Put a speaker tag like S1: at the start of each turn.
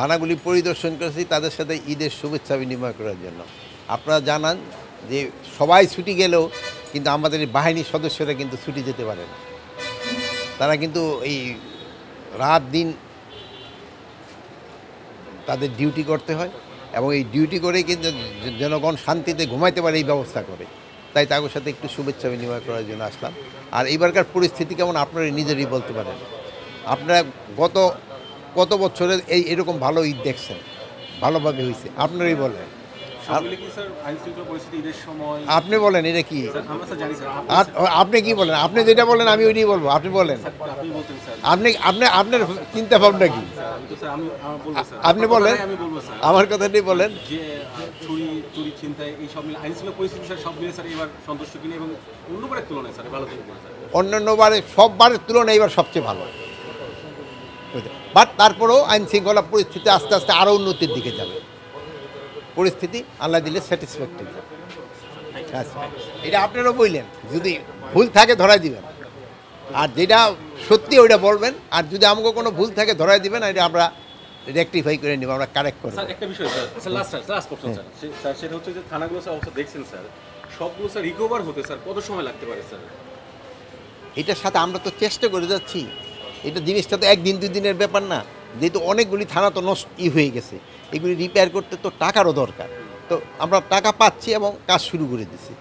S1: থানাগুলি পরিদর্শন করেছি তাদের সাথে ঈদের শুভেচ্ছা বিনিময় করার জন্য। আপনারা জানান যে সবাই ছুটি গেলেও কিন্তু আমাদের এই বাহিনীর সদস্যরা কিন্তু ছুটি যেতে পারে না। তারা কিন্তু এই রাত দিন তাদের ডিউটি করতে হয় এবং এই ডিউটি করেই কিন্তু জনগণ শান্তিতে ঘুমাইতে পারে এই ব্যবস্থা করে। তাই তাদের সাথে একটু শুভেচ্ছা বিনিময় করার জন্য আসলাম। আর এবারকার পরিস্থিতি কেমন আপনারা নিজেরই বলতে পারেন। আপনারা কত বছরে এরকম ভালো ঈদ দেখছেন, ভালোভাবে হয়েছে, আপনারই বলেন। আপনি বলেন এটা কি, আপনি কি বলেন? আপনি যেটা বলেন আমি ওইটাই বলবো। আপনি বলেন, আপনার চিন্তা ভাবনা কি? আপনি বলেন, আমার কথাটাই বলেন। অন্যান্য বারে সব বারের তুলনায় এবার সবচেয়ে ভালো, বাট তারপরেও আইন শৃঙ্খলা পরিস্থিতি আস্তে আস্তে আরও উন্নতির দিকে যাবে। পরিস্থিতি আল্লাহ দিলে স্যাটিসফ্যাক্টরি। আচ্ছা, এটা আপনারাও বললেন, যদি ভুল থাকে ধরাই দিবেন, আর যেটা সত্যি ওইটা বলবেন, আর যদি আমাকে কোনো ভুল থাকে ধরাই দিবেন, এটা আমরা রেকটিফাই করে নিব, আমরা কারেক্ট করব।
S2: স্যার একটা বিষয় স্যার, লাস্ট প্রশ্ন স্যার, সেটা হচ্ছে যে থানাগুলো স্যার অবস্থা দেখছেন স্যার, সবগুলো স্যার রিকভার হতে স্যার কত সময় লাগতে পারে স্যার?
S1: এটার সাথে আমরা তো চেষ্টা করে যাচ্ছি। এটা জিনিসটা তো একদিন দুই দিনের ব্যাপার না, যেহেতু অনেকগুলি থানা তো নষ্ট হয়ে গেছে, এগুলি রিপেয়ার করতে তো টাকারও দরকার। তো আমরা টাকা পাচ্ছি এবং কাজ শুরু করে দিছি।